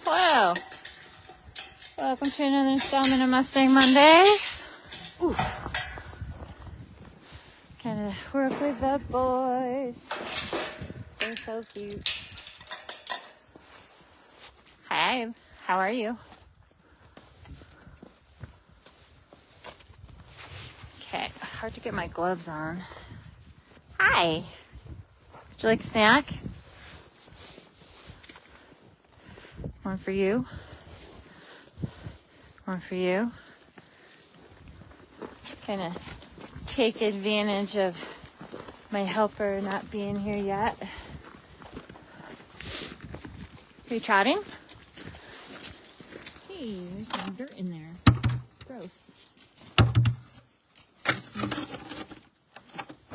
Hello. Welcome to another installment of Mustang Monday. Ooh. Kind of work with the boys. They're so cute. Hi, how are you? Okay, hard to get my gloves on. Hi. Would you like a snack? One for you. One for you. Kind of take advantage of my helper not being here yet. Are you trotting? Hey, there's some dirt in there. Gross.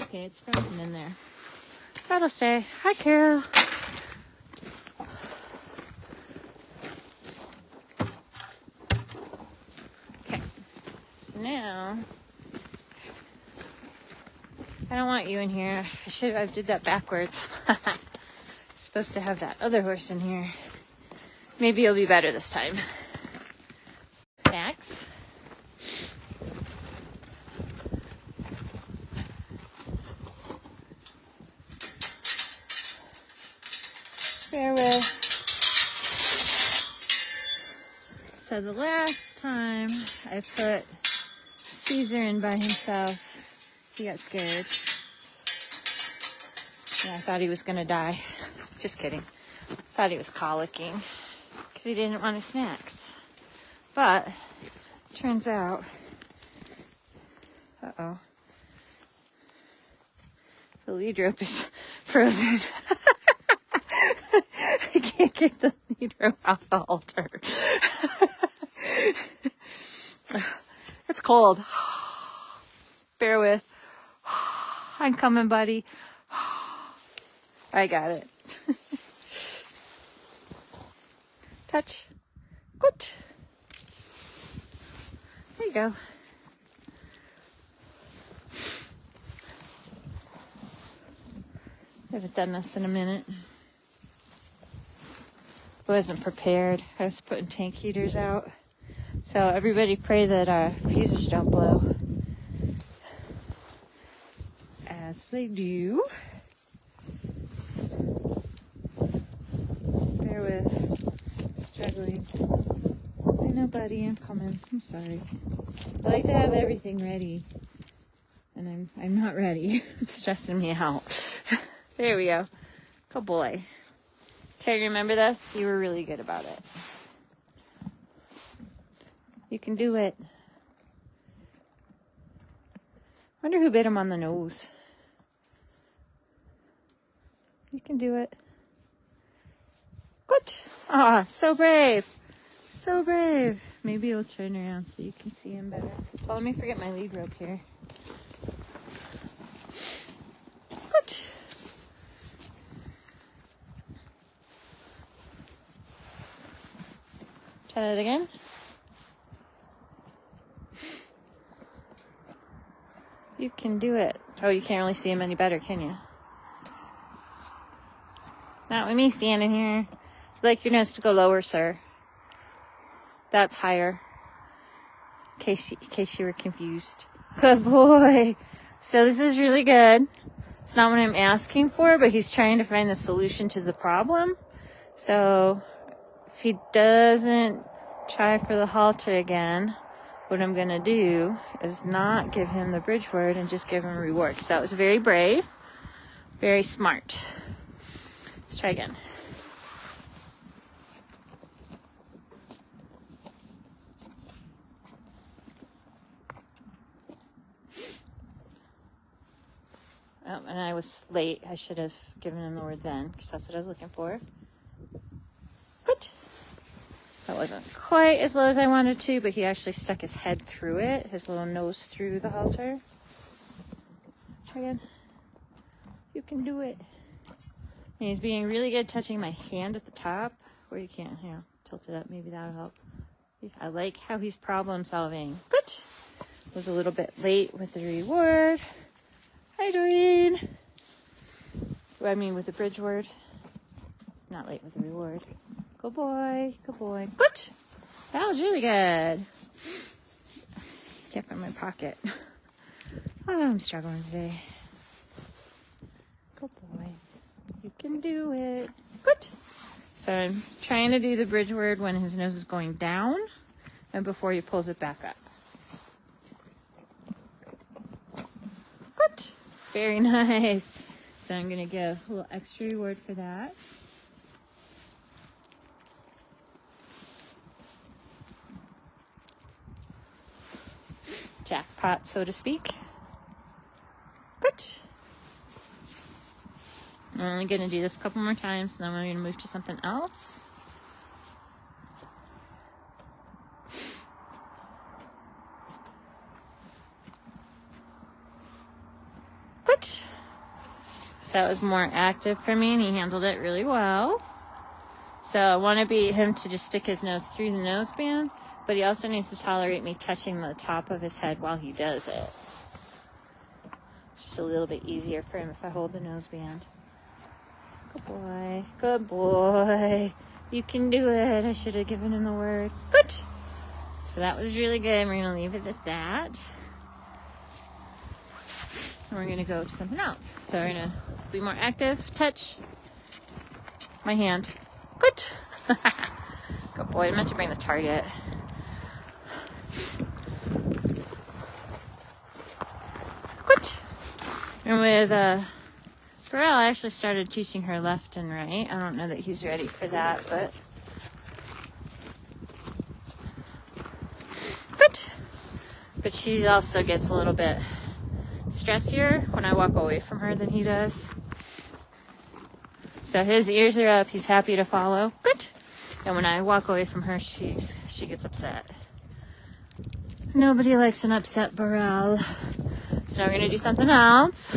Okay, it's frozen in there. That'll stay. Hi, Carol. Okay. So now, I don't want you in here. I did that backwards. Supposed to have that other horse in here. Maybe it'll be better this time. Snacks. Bear with. So the last time I put Caesar in by himself, he got scared. And I thought he was gonna die. Just kidding. Thought he was colicking because he didn't want his snacks. But turns out, the lead rope is frozen. I can't get the lead rope off the halter. It's cold. Bear with. I'm coming, buddy. I got it. Touch. Good. There you go. I haven't done this in a minute. I wasn't prepared. I was putting tank heaters out. So everybody pray that our fuses don't blow. As they do. Bear with. Struggling. I know, buddy, I'm coming. I'm sorry. I like to have everything ready. And I'm not ready. It's stressing me out. There we go. Good boy. Okay, remember this? You were really good about it. You can do it. Wonder who bit him on the nose. You can do it. Good. Ah, so brave. So brave. Maybe he'll turn around so you can see him better. Well, let me forget my lead rope here. Good. Try that again. You can do it. Oh, you can't really see him any better, can you? Not with me standing here. I'd like your nose to go lower, sir. That's higher. In case you were confused. Good boy. So this is really good. It's not what I'm asking for, but he's trying to find the solution to the problem. So if he doesn't try for the halter again, what I'm going to do is not give him the bridge word and just give him a reward. Because that was very brave, very smart. Let's try again. Oh, and I was late. I should have given him the word then, because that's what I was looking for. Good. That wasn't quite as low as I wanted to, but he actually stuck his head through it, his little nose through the halter. Try again. You can do it. And he's being really good touching my hand at the top, where you can't, tilt it up. Maybe that'll help. I like how he's problem solving. Good. Was a little bit late with the reward. Hi, Doreen. I mean, with the bridge word. Not late with the reward. Good boy. Good boy. Good. That was really good. Can't find my pocket. Oh, I'm struggling today. Good boy. You can do it. Good. So I'm trying to do the bridge word when his nose is going down and before he pulls it back up. Good. Very nice. So I'm going to give a little extra reward for that. Jackpot, so to speak. Good. I'm only going to do this a couple more times, and then I'm going to move to something else. Good. So that was more active for me, and he handled it really well. So I want to be him to just stick his nose through the noseband, but he also needs to tolerate me touching the top of his head while he does it. It's just a little bit easier for him if I hold the noseband. Good boy. Good boy. You can do it. I should have given him the word. Good. So that was really good. We're going to leave it at that. And we're going to go to something else. So we're going to be more active. Touch my hand. Good. Good boy. I meant to bring the target. Good. And with Burrell, I actually started teaching her left and right. I don't know that he's ready for that, but good. But she also gets a little bit stressier when I walk away from her than he does. So his ears are up. He's happy to follow. Good. And when I walk away from her, she gets upset. Nobody likes an upset Burrell. So now we're going to do something else.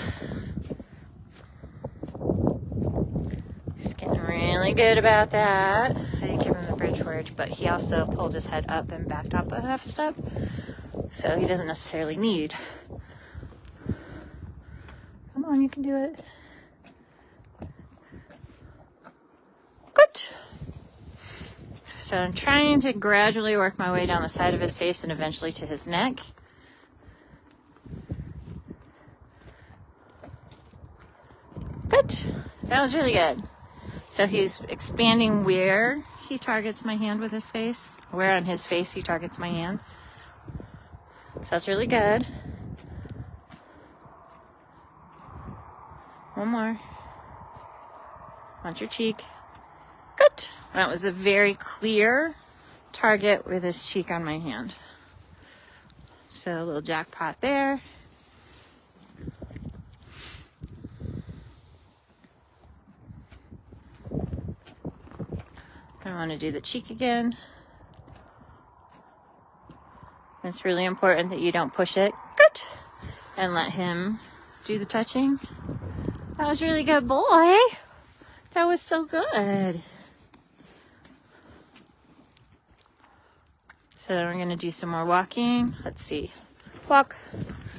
He's getting really good about that. I didn't give him the bridge word, but he also pulled his head up and backed up a half step. So he doesn't necessarily need. Come on, you can do it. Good. So I'm trying to gradually work my way down the side of his face and eventually to his neck. Good. That was really good. So he's expanding where he targets my hand with his face, where on his face he targets my hand. So that's really good. One more. On your cheek. Good. That was a very clear target with his cheek on my hand. So a little jackpot there. I want to do the cheek again. It's really important that you don't push it. Good. And let him do the touching. That was really good, boy. That was so good. So then we're going to do some more walking. Let's see. Walk.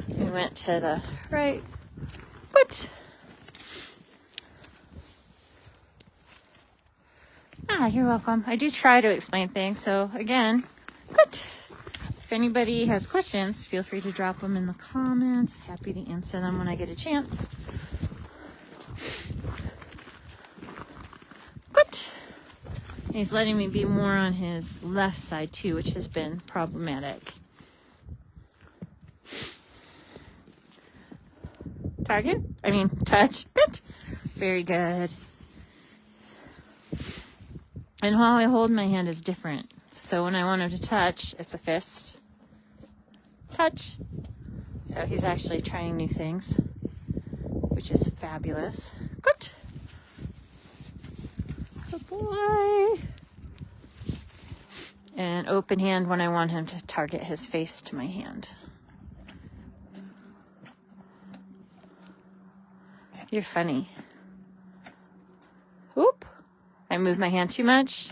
We went to the right. Good. Ah, you're welcome. I do try to explain things. So again, good. If anybody has questions, feel free to drop them in the comments. Happy to answer them when I get a chance. Good. And he's letting me be more on his left side too, which has been problematic. Touch. Good. Very good. And how I hold my hand is different. So when I want him to touch, it's a fist. Touch. So he's actually trying new things, which is fabulous. Good. Good boy. And open hand when I want him to target his face to my hand. You're funny. Oop. I moved my hand too much.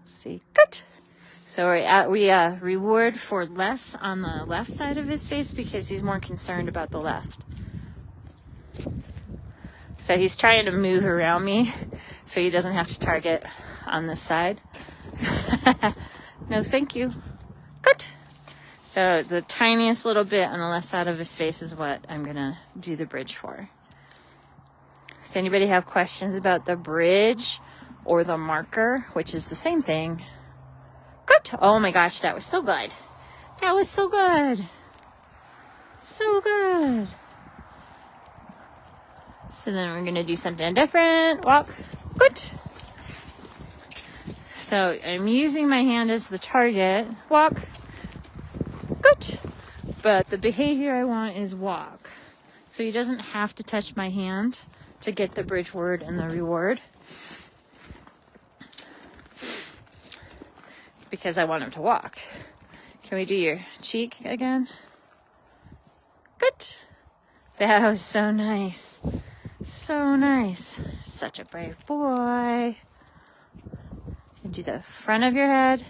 Let's see. Good. So we reward for less on the left side of his face because he's more concerned about the left. So he's trying to move around me so he doesn't have to target on this side. No, thank you. Good. So the tiniest little bit on the left side of his face is what I'm going to do the bridge for. Does anybody have questions about the bridge or the marker, which is the same thing? Good. Oh my gosh, that was so good. That was so good. So good. So then we're going to do something different. Walk. Good. So I'm using my hand as the target. Walk. Good. But the behavior I want is walk. So he doesn't have to touch my hand to get the bridge word and the reward. Because I want him to walk. Can we do your cheek again? Good. That was so nice. So nice. Such a brave boy. Can do the front of your head.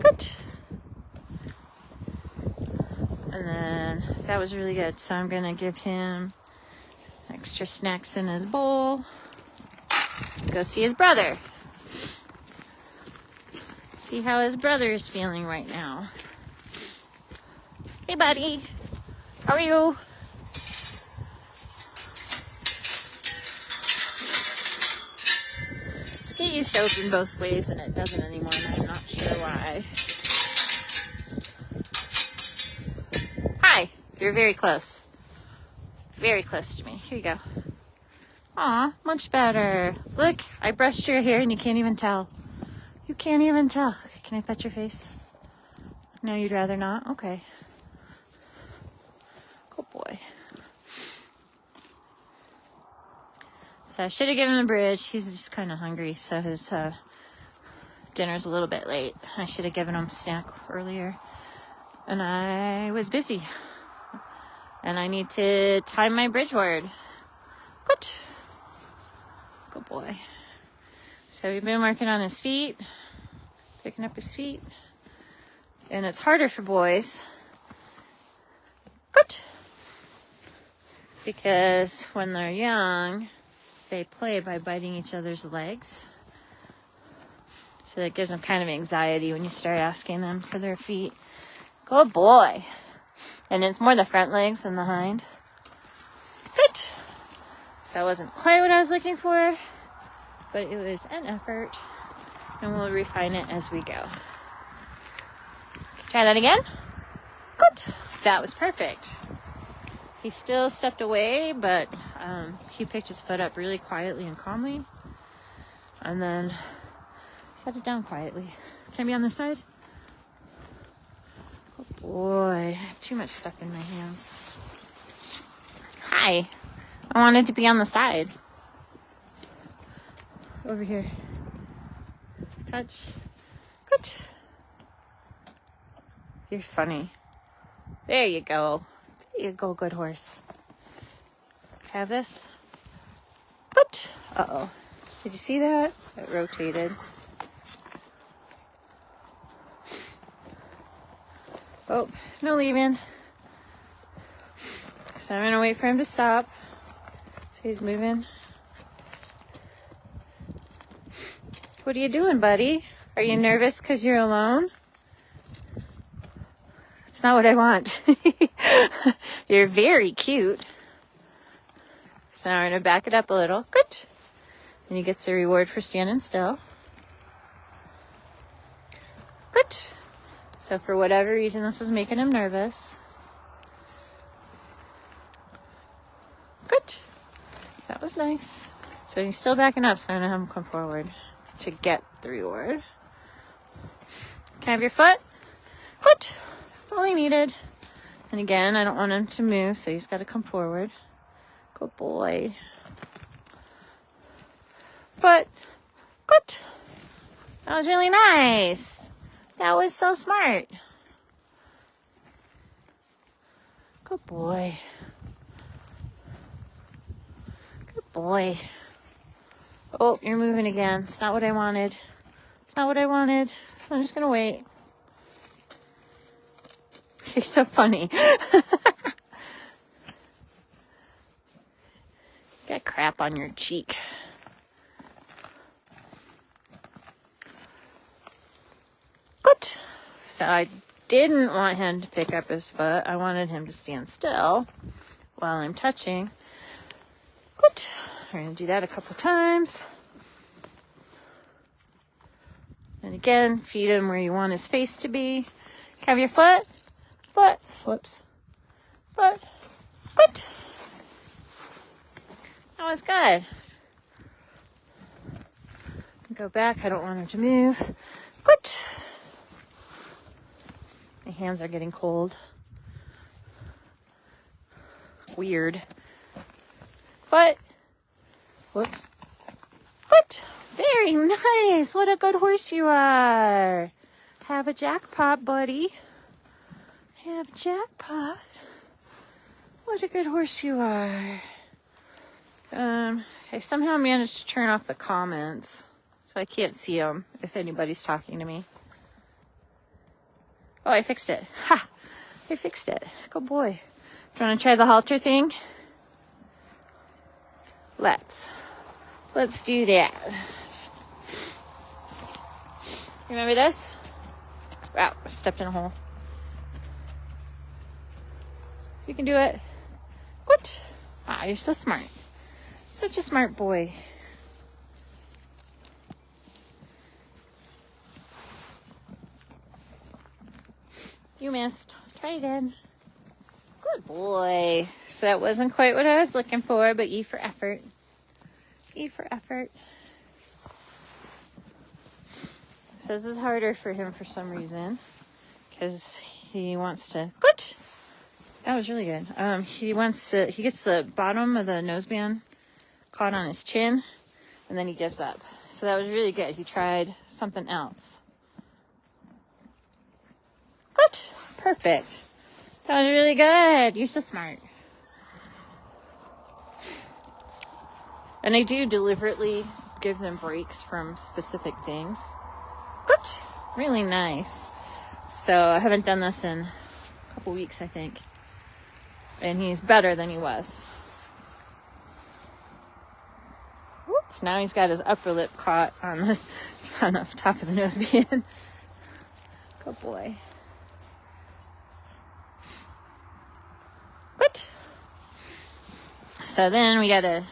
Good. And then that was really good. So I'm going to give him extra snacks in his bowl. Go see his brother. See how his brother is feeling right now. Hey, buddy. How are you? This gate used to open both ways and it doesn't anymore, and I'm not sure why. Hi. You're very close. Very close to me. Here you go. Aw, much better. Look, I brushed your hair and you can't even tell. You can't even tell. Can I pet your face? No, you'd rather not? Okay. Good boy. So I should have given him a bridge. He's just kind of hungry, so his dinner's a little bit late. I should have given him a snack earlier. And I was busy. And I need to time my bridge word. Good. Good boy. So we've been working on his feet. Picking up his feet. And it's harder for boys. Good. Because when they're young, they play by biting each other's legs. So that gives them kind of anxiety when you start asking them for their feet. Good boy. And it's more the front legs than the hind. Good. So that wasn't quite what I was looking for, but it was an effort. And we'll refine it as we go. Try that again. Good. That was perfect. He still stepped away, but he picked his foot up really quietly and calmly. And then set it down quietly. Can I be on this side? Oh boy, I have too much stuff in my hands. Hi. I wanted to be on the side. Over here. Touch. Good. You're funny. There you go. There you go, good horse. Have this. Good. Uh-oh. Did you see that? It rotated. Oh, no leaving. So I'm going to wait for him to stop. So he's moving. What are you doing, buddy? Are you nervous because you're alone? That's not what I want. You're very cute. So now we're going to back it up a little. Good. And he gets a reward for standing still. Good. So for whatever reason, this is making him nervous. Good. That was nice. So he's still backing up, so I'm going to have him come forward to get the reward. Can I have your foot? Good. That's all I needed. And again, I don't want him to move, so he's got to come forward. Good boy. Foot. Good. That was really nice. That was so smart. Good boy. Good boy. Oh, you're moving again. It's not what I wanted. It's not what I wanted. So I'm just going to wait. You're so funny. crap on your cheek. Good. So I didn't want him to pick up his foot. I wanted him to stand still while I'm touching. Good. We're going to do that a couple times. And again, feed him where you want his face to be. Have your foot. Whoops. Foot. Good. That was good. Go back. I don't want him to move. Good. My hands are getting cold. Weird. Foot. Whoops. Foot. Very nice. What a good horse you are. Have a jackpot, buddy. Have a jackpot. What a good horse you are. I somehow managed to turn off the comments, so I can't see them if anybody's talking to me. Oh, I fixed it. Ha! I fixed it. Good boy. Do you want to try the halter thing? Let's do that. Remember this? Wow, I stepped in a hole. You can do it. Good. Wow, you're so smart. Such a smart boy. You missed. Try again. Good boy. So that wasn't quite what I was looking for, but E for effort. E for effort. So this is harder for him for some reason, because he wants to. Good. That was really good. He gets the bottom of the noseband caught on his chin, and then he gives up. So that was really good. He tried something else. Good. Perfect. That was really good. You're so smart. And I do deliberately give them breaks from specific things. Good. Really nice. So I haven't done this in a couple weeks, I think. And he's better than he was. Whoop. Now he's got his upper lip caught on the top of the noseband. Good boy. Good. So then we gotta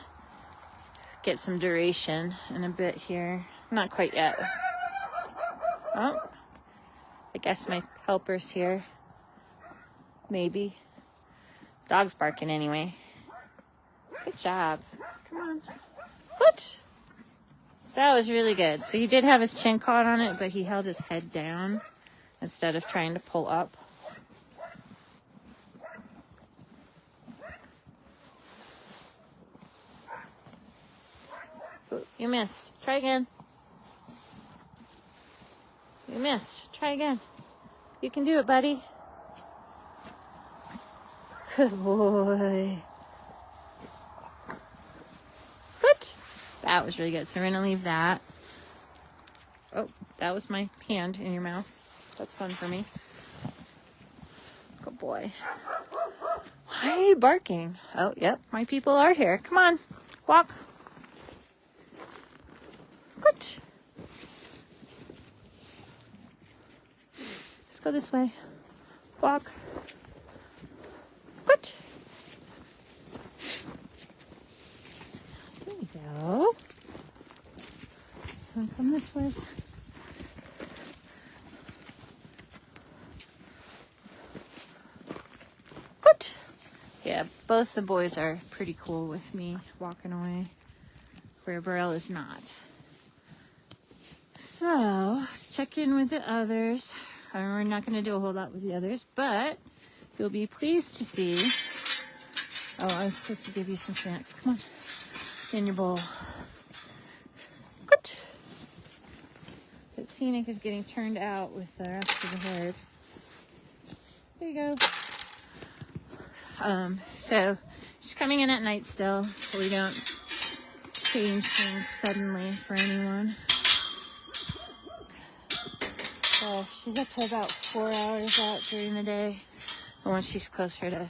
get some duration in a bit here. Not quite yet. Oh. I guess my helper's here. Maybe. Dog's barking anyway. Good job. Come on. What? That was really good. So he did have his chin caught on it, but he held his head down instead of trying to pull up. Ooh, you missed. Try again. You missed. Try again. You can do it, buddy. Good boy. Good. That was really good. So we're going to leave that. Oh, that was my hand in your mouth. That's fun for me. Good boy. Why are you barking? Oh, yep. My people are here. Come on. Walk. Good. Let's go this way. Walk. Good. There you go. Come this way. Good. Yeah, both the boys are pretty cool with me walking away, where Burrell is not. So, let's check in with the others. We're not going to do a whole lot with the others, but you'll be pleased to see. Oh, I was supposed to give you some snacks. Come on. In your bowl. Good. But Scenic is getting turned out with the rest of the herd. There you go. So she's coming in at night still. We don't change things suddenly for anyone. So she's up to about 4 hours out during the day. And once she's closer to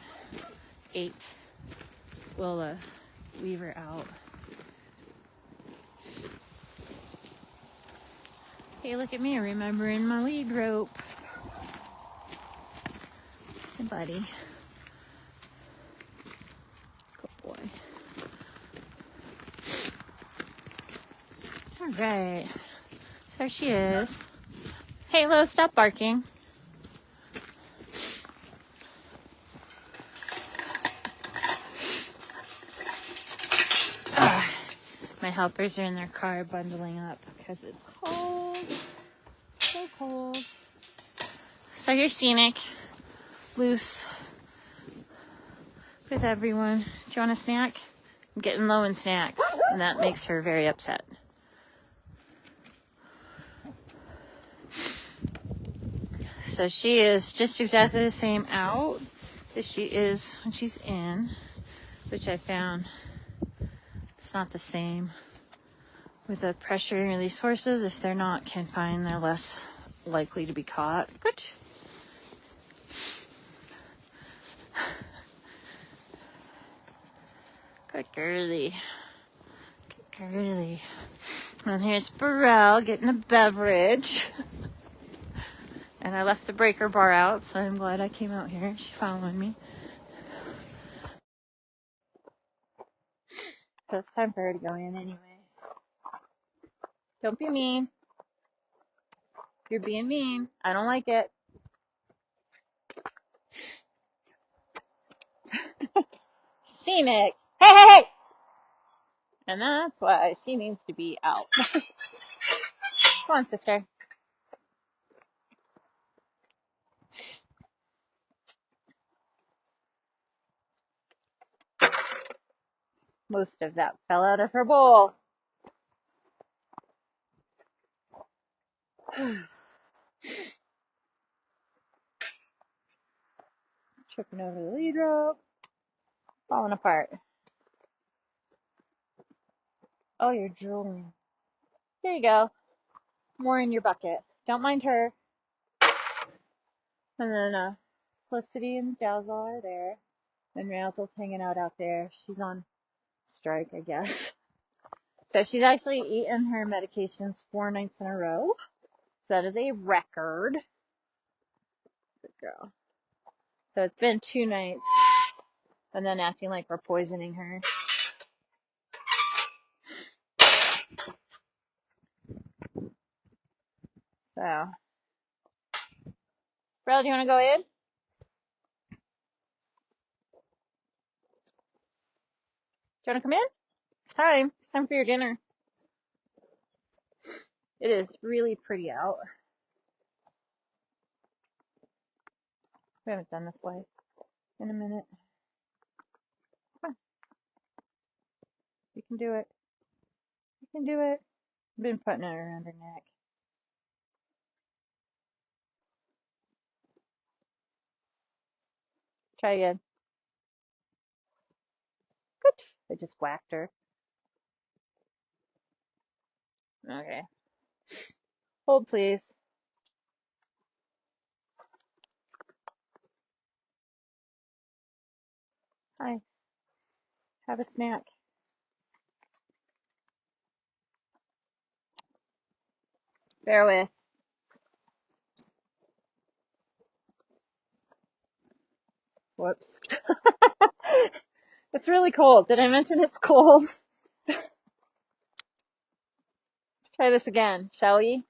8, we'll leave her out. Hey, look at me remembering my lead rope. Hey, buddy. Good boy. All right. So there she is. Halo, stop barking. My helpers are in their car bundling up because it's cold. So cold. So you're scenic, loose, with everyone. Do you want a snack? I'm getting low in snacks, and that makes her very upset. So she is just exactly the same out as she is when she's in, which I found it's not the same. With the pressure of these horses, if they're not confined, they're less likely to be caught. Good. Good girly. Good girly. And here's Burrell getting a beverage. And I left the breaker bar out, so I'm glad I came out here. She's following me. So it's time for her to go in anyway. Don't be mean. You're being mean. I don't like it. Scenic. Hey, hey, hey! And that's why she needs to be out. Come on, sister. Most of that fell out of her bowl. Tripping over the lead rope. Falling apart. Oh, you're drooling. There you go. More in your bucket. Don't mind her. And then Felicity and Dazzle are there. And Razzle's hanging out there. She's on strike, I guess. So she's actually eaten her medications 4 nights in a row. So that is a record. Good girl. So it's been 2 nights. And then acting like we're poisoning her. So. Bro, do you want to go in? Do you want to come in? It's time. It's time for your dinner. It is really pretty out. We haven't done this way in a minute. Come on. You can do it. You can do it. I've been putting it around her neck. Try again. Good. I just whacked her. Okay. Hold, please. Hi. Have a snack. Bear with. Whoops. It's really cold. Did I mention it's cold? Let's try this again, shall we?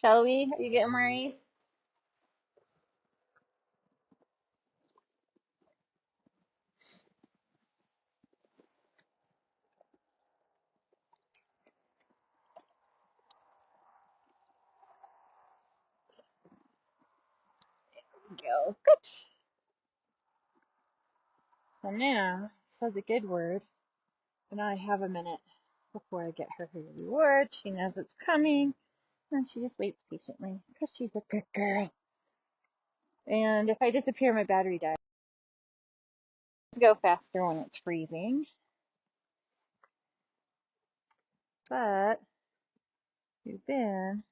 Shall we? Are you getting worried? Go. Good. So now, said the good word, and I have a minute before I get her her reward. She knows it's coming, and she just waits patiently, because she's a good girl. And if I disappear, my battery dies. Go faster when it's freezing. But you've been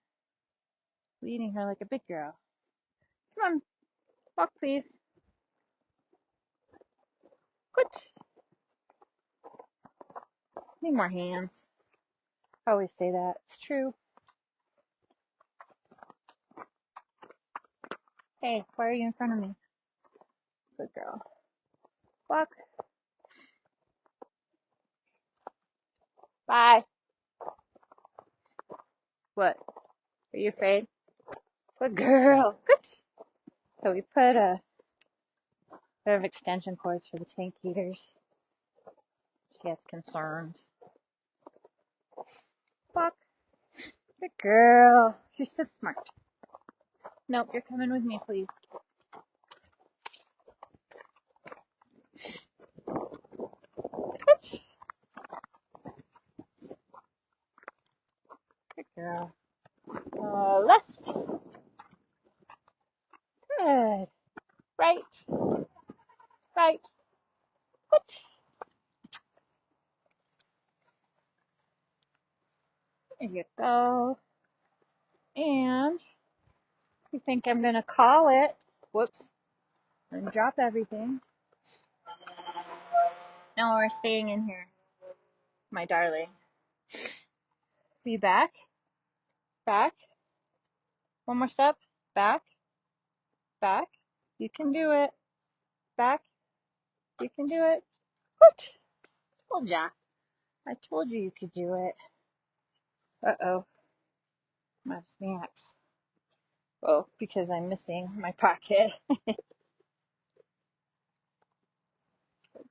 leading her like a big girl. Come on, walk please. Good. Need more hands. I always say that. It's true. Hey, why are you in front of me? Good girl. Walk. Bye. What? Are you afraid? Good girl. Good. So we put a bit of extension cords for the tank heaters. She has concerns. Walk. Good girl. You're so smart. Nope, you're coming with me, please. Good. Good girl. Left. Good. Right. Right. Good. There you go. And you think I'm going to call it. Whoops. And drop everything. No, we're staying in here. My darling. Be back. Back. One more step. Back. Back. You can do it. Back. You can do it. Good. Told ya. I told you could do it. Uh-oh. My snacks. Oh, because I'm missing my pocket. Good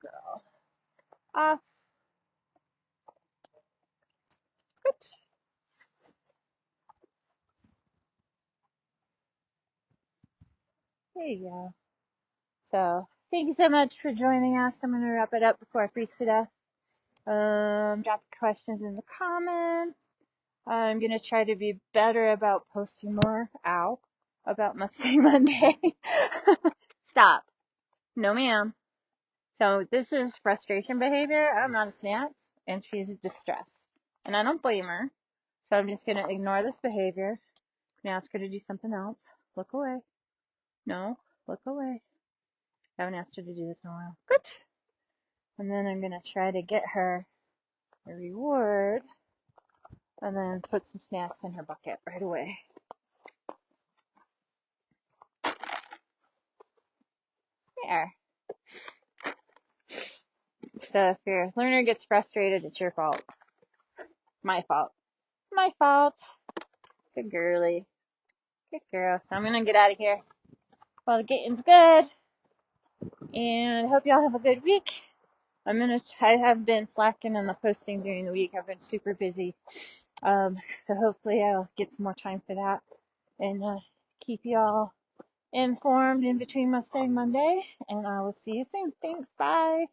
girl. Off. Good. There you go. So, thank you so much for joining us. I'm going to wrap it up before I freeze to death. Drop questions in the comments. I'm going to try to be better about posting more, about Mustang Monday. Stop. No, ma'am. So this is frustration behavior. I'm out of snacks, and she's distressed. And I don't blame her. So I'm just going to ignore this behavior and ask her to do something else. Look away. No, look away. I haven't asked her to do this in a while. Good. And then I'm going to try to get her a reward and then put some snacks in her bucket right away. There. So if your learner gets frustrated, it's your fault. My fault. It's my fault. Good girly. Good girl. So I'm going to get out of here while the getting's good. And I hope y'all have a good week. I have been slacking on the posting during the week. I've been super busy. So hopefully I'll get some more time for that and keep y'all informed in between Mustang Monday. And I will see you soon. Thanks. Bye.